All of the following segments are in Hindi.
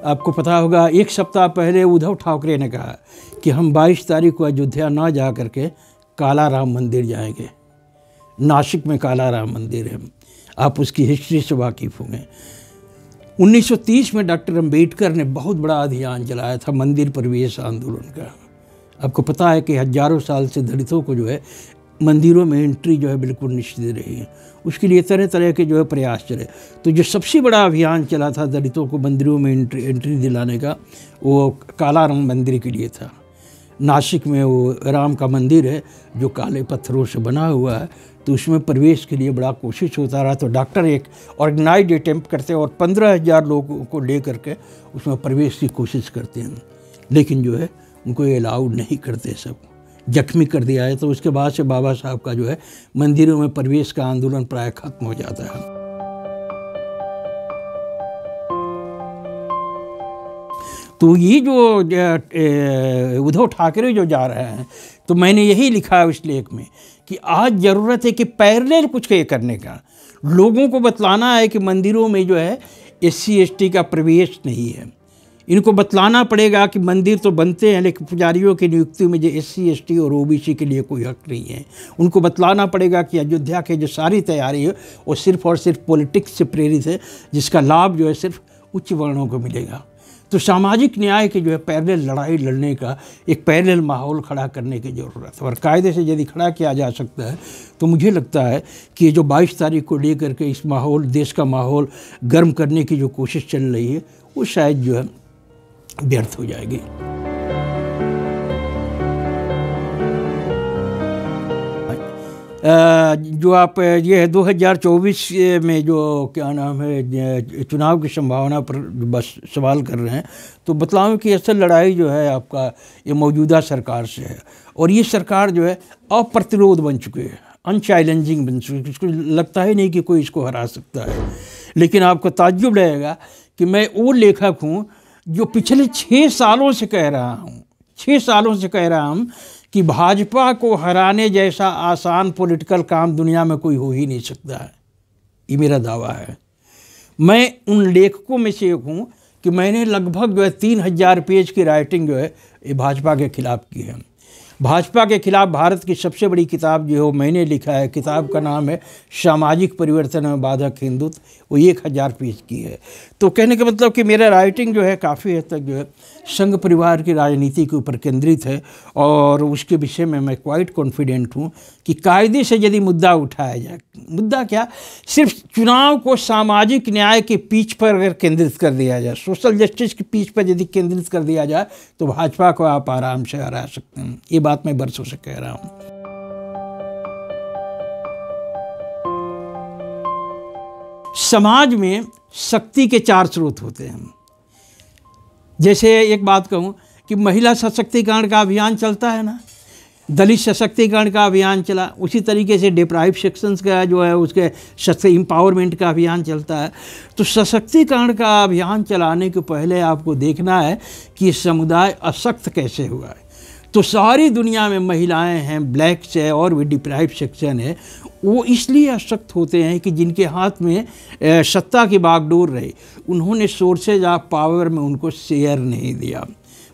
आपको पता होगा 1 सप्ताह पहले उद्धव ठाकरे ने कहा कि हम 22 तारीख को अयोध्या ना जा करके काला राम मंदिर जाएंगे। नासिक में काला राम मंदिर है, आप उसकी हिस्ट्री से वाकिफ़ होंगे। 1930 में डॉक्टर अम्बेडकर ने बहुत बड़ा अभियान चलाया था मंदिर प्रवेश आंदोलन का। आपको पता है कि हजारों साल से दलितों को जो है मंदिरों में एंट्री जो है बिल्कुल निषिद्ध रही है। उसके लिए तरह तरह के जो है प्रयास चले। तो जो सबसे बड़ा अभियान चला था दलितों को मंदिरों में एंट्री दिलाने का, वो काला राम मंदिर के लिए था। नासिक में वो राम का मंदिर है जो काले पत्थरों से बना हुआ है, तो उसमें प्रवेश के लिए बड़ा कोशिश होता रहा। तो डॉक्टर एक ऑर्गेनाइज्ड अटेम्प्ट करते हैं और 15,000 लोगों को ले करके उसमें प्रवेश की कोशिश करते हैं, लेकिन जो है उनको अलाउड नहीं करते, सब जख्मी कर दिया है। तो उसके बाद से बाबा साहब का जो है मंदिरों में प्रवेश का आंदोलन प्राय खत्म हो जाता है। तो ये जो उद्धव ठाकरे जो जा रहे हैं, तो मैंने यही लिखा है उस लेख में कि आज ज़रूरत है कि पैरेलल कुछ करने का। लोगों को बतलाना है कि मंदिरों में जो है SC ST का प्रवेश नहीं है। इनको बतलाना पड़ेगा कि मंदिर तो बनते हैं लेकिन पुजारियों की नियुक्ति में जो SC ST और OBC के लिए कोई हक नहीं है। उनको बतलाना पड़ेगा कि अयोध्या की जो सारी तैयारी है वो सिर्फ़ और सिर्फ पॉलिटिक्स से प्रेरित है, जिसका लाभ जो है सिर्फ उच्च वर्णों को मिलेगा। तो सामाजिक न्याय की जो है पैरेलल लड़ाई लड़ने का एक पैरेलल माहौल खड़ा करने की ज़रूरत है। और कायदे से यदि खड़ा किया जा सकता है तो मुझे लगता है कि जो 22 तारीख को लेकर के इस माहौल, देश का माहौल गर्म करने की जो कोशिश चल रही है, वो शायद जो है व्यर्थ हो जाएगी। जो आप ये 2024 में जो क्या नाम है चुनाव की संभावना पर बस सवाल कर रहे हैं, तो बतलाऊं कि असल लड़ाई जो है आपका ये मौजूदा सरकार से है। और ये सरकार जो है अप्रतिरोध बन चुकी है, अनचैलेंजिंग बन चुकी है। इसको लगता ही नहीं कि कोई इसको हरा सकता है। लेकिन आपको ताज्जुब रहेगा कि मैं वो लेखक हूँ जो पिछले 6 सालों से कह रहा हूँ, 6 सालों से कह रहा हूँ कि भाजपा को हराने जैसा आसान पॉलिटिकल काम दुनिया में कोई हो ही नहीं सकता है। ये मेरा दावा है। मैं उन लेखकों में से एक हूँ कि मैंने लगभग जो है 3000 पेज की राइटिंग जो है ये भाजपा के खिलाफ की है। भाजपा के खिलाफ भारत की सबसे बड़ी किताब जो है मैंने लिखा है। किताब का नाम है सामाजिक परिवर्तन में बाधक हिंदुत्व। वो 1000 पेज की है। तो कहने का मतलब कि मेरा राइटिंग जो है काफ़ी हद तक जो है संघ परिवार की राजनीति के ऊपर केंद्रित है। और उसके विषय में मैं क्वाइट कॉन्फिडेंट हूँ कि कायदे से यदि मुद्दा उठाया जाए, मुद्दा क्या, सिर्फ चुनाव को सामाजिक न्याय के पीछ पर अगर केंद्रित कर दिया जाए, सोशल जस्टिस के पीछ पर यदि केंद्रित कर दिया जाए, तो भाजपा को आप आराम से हरा सकते हैं। ये बात मैं बरसों से कह रहा हूँ। समाज में शक्ति के 4 स्रोत होते हैं। जैसे एक बात कहूँ कि महिला सशक्तिकरण का अभियान चलता है ना, दलित सशक्तिकरण का अभियान चला, उसी तरीके से डिप्राइव सेक्शंस का जो है उसके एम्पावरमेंट का अभियान चलता है। तो सशक्तिकरण का अभियान चलाने के पहले आपको देखना है कि समुदाय अशक्त कैसे हुआ है। तो सारी दुनिया में महिलाएं हैं, ब्लैक्स है और भी डिप्राइव सेक्शन है, वो इसलिए अशक्त होते हैं कि जिनके हाथ में सत्ता की बागडोर रही, उन्होंने सोर्सेज ऑफ पावर में उनको शेयर नहीं दिया।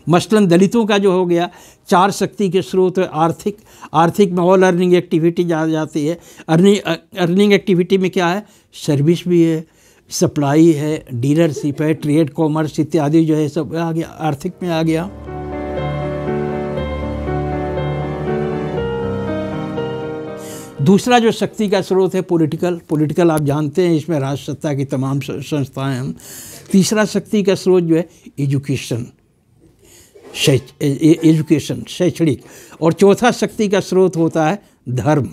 मसलन दलितों का जो हो गया, 4 शक्ति के स्रोत है। आर्थिक में ऑल अर्निंग एक्टिविटी आ जाती है। अर्निंग एक्टिविटी में क्या है, सर्विस भी है, सप्लाई है, डीलरशिप है, ट्रेड कॉमर्स इत्यादि जो है सब आ गया, आर्थिक में आ गया। दूसरा जो शक्ति का स्रोत है पॉलिटिकल आप जानते हैं, इसमें राष्ट्र सत्ता की तमाम संस्थाएं हैं। तीसरा शक्ति का स्रोत जो है एजुकेशन शैक्षणिक। और चौथा शक्ति का स्रोत होता है धर्म।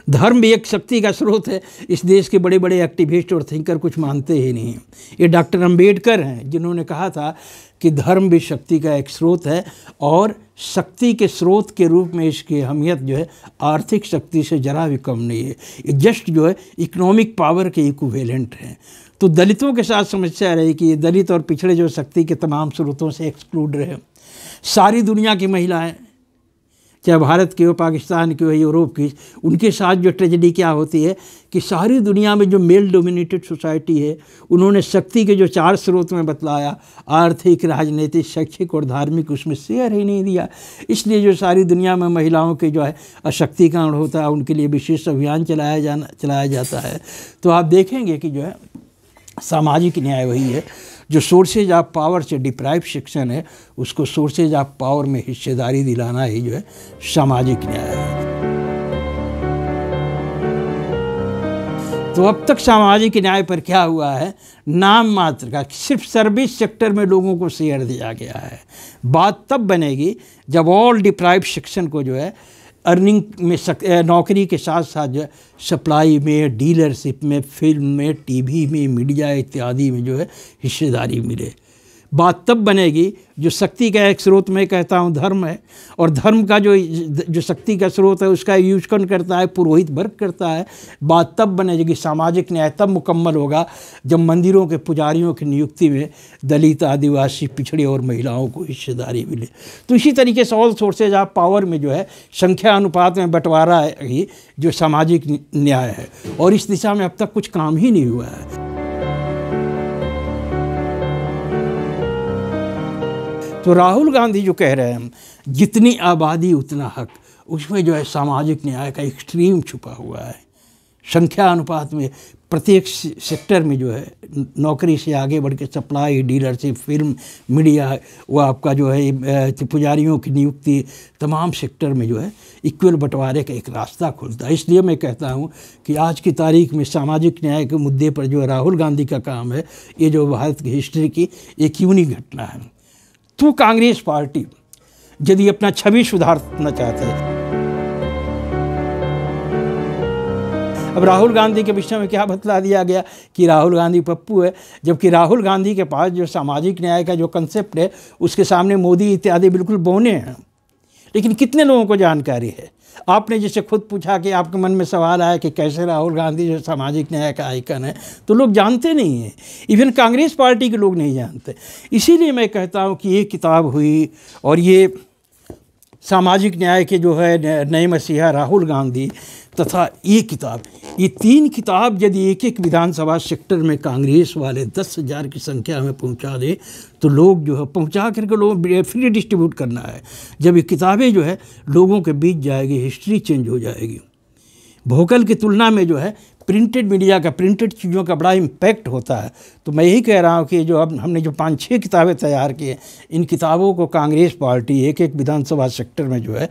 धर्म भी एक शक्ति का स्रोत है। इस देश के बड़े बड़े एक्टिविस्ट और थिंकर कुछ मानते ही नहीं। ये डॉक्टर अम्बेडकर हैं जिन्होंने कहा था कि धर्म भी शक्ति का एक स्रोत है और शक्ति के स्रोत के रूप में इसकी अहमियत जो है आर्थिक शक्ति से जरा भी कम नहीं है। ये जस्ट जो है इकोनॉमिक पावर के इक्विवेलेंट हैं। तो दलितों के साथ समस्या रही कि ये दलित और पिछड़े जो शक्ति के तमाम स्रोतों से एक्सक्लूड रहे। सारी दुनिया की महिलाएं चाहे भारत की हो, पाकिस्तान की हो, यूरोप की, उनके साथ जो ट्रेजेडी क्या होती है कि सारी दुनिया में जो मेल डोमिनेटेड सोसाइटी है, उन्होंने शक्ति के जो 4 स्रोत में बतलाया, आर्थिक, राजनीतिक, शैक्षिक और धार्मिक, उसमें शेयर ही नहीं दिया। इसलिए जो सारी दुनिया में महिलाओं के जो है अशक्तिकरण होता है, उनके लिए विशेष अभियान चलाया जाता है। तो आप देखेंगे कि जो है सामाजिक न्याय वही है जो सोर्सेज ऑफ पावर से डिप्राइव सेक्शन है, उसको सोर्सेज ऑफ पावर में हिस्सेदारी दिलाना ही जो है सामाजिक न्याय है। तो अब तक सामाजिक न्याय पर क्या हुआ है, नाम मात्र का, सिर्फ सर्विस सेक्टर में लोगों को शेयर दिया गया है। बात तब बनेगी जब ऑल डिप्राइव सेक्शन को जो है अर्निंग में नौकरी के साथ साथ जो है सप्लाई में, डीलरशिप में, फिल्म में, टीवी में, मीडिया इत्यादि में जो है हिस्सेदारी मिले। बात तब बनेगी जो शक्ति का एक स्रोत मैं कहता हूँ धर्म है, और धर्म का जो शक्ति का स्रोत है उसका यूज कौन करता है, पुरोहित वर्ग करता है। बात तब बनेगी, सामाजिक न्याय तब मुकम्मल होगा जब मंदिरों के पुजारियों की नियुक्ति में दलित, आदिवासी, पिछड़े और महिलाओं को हिस्सेदारी मिले। तो इसी तरीके से ऑल सोर्सेज ऑफ पावर में जो है संख्या अनुपात में बंटवारा है ही जो सामाजिक न्याय है, और इस दिशा में अब तक कुछ काम ही नहीं हुआ है। तो राहुल गांधी जो कह रहे हैं जितनी आबादी उतना हक, उसमें जो है सामाजिक न्याय का एक्सट्रीम छुपा हुआ है। संख्या अनुपात में प्रत्येक सेक्टर में जो है नौकरी से आगे बढ़ के सप्लाई, डीलरशिप, फिल्म, मीडिया, वो आपका जो है पुजारियों की नियुक्ति, तमाम सेक्टर में जो है इक्वल बंटवारे का एक रास्ता खुलता है। इसलिए मैं कहता हूँ कि आज की तारीख में सामाजिक न्याय के मुद्दे पर जो राहुल गांधी का काम है, ये जो भारत की हिस्ट्री की एक यूनिक घटना है। तो कांग्रेस पार्टी यदि अपना छवि सुधारना चाहते हैं, अब राहुल गांधी के विषय में क्या बतला दिया गया कि राहुल गांधी पप्पू है, जबकि राहुल गांधी के पास जो सामाजिक न्याय का जो कंसेप्ट है उसके सामने मोदी इत्यादि बिल्कुल बौने हैं। लेकिन कितने लोगों को जानकारी है? आपने जैसे खुद पूछा कि आपके मन में सवाल आया कि कैसे राहुल गांधी जो सामाजिक न्याय का आइकन है, तो लोग जानते नहीं हैं, इवन कांग्रेस पार्टी के लोग नहीं जानते। इसीलिए मैं कहता हूँ कि ये किताब हुई और ये सामाजिक न्याय के जो है नए मसीहा राहुल गांधी तथा ये किताब, ये 3 किताब यदि एक एक विधानसभा सेक्टर में कांग्रेस वाले 10,000 की संख्या में पहुंचा दे तो लोग जो है पहुंचा करके लोग फ्री डिस्ट्रीब्यूट करना है। जब ये किताबें जो है लोगों के बीच जाएगी, हिस्ट्री चेंज हो जाएगी। वोकल की तुलना में जो है प्रिंटेड मीडिया का, प्रिंटेड चीज़ों का बड़ा इम्पैक्ट होता है। तो मैं यही कह रहा हूँ कि जो अब हमने जो 5-6 किताबें तैयार की हैं, इन किताबों को कांग्रेस पार्टी एक एक विधानसभा सेक्टर में जो है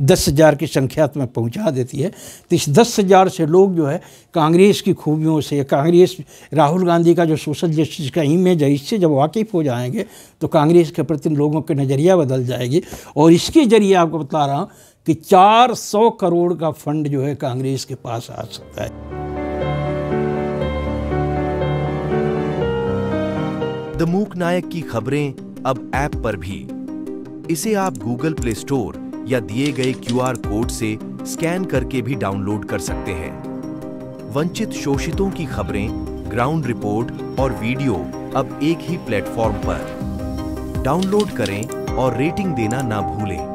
10,000 की संख्या में पहुँचा देती है। तो इस 10,000 से लोग जो है कांग्रेस की खूबियों से, कांग्रेस राहुल गांधी का जो सोशल जस्टिस का इमेज है, इससे जब वाकिफ़ हो जाएंगे तो कांग्रेस के प्रति लोगों का नज़रिया बदल जाएगी। और इसके ज़रिए आपको बता रहा हूँ कि 400 करोड़ का फंड जो है कांग्रेस के पास आ सकता है। द मूक नायक की खबरें अब ऐप पर भी। इसे आप गूगल प्ले स्टोर या दिए गए QR कोड से स्कैन करके भी डाउनलोड कर सकते हैं। वंचित शोषितों की खबरें, ग्राउंड रिपोर्ट और वीडियो अब एक ही प्लेटफॉर्म पर। डाउनलोड करें और रेटिंग देना ना भूलें।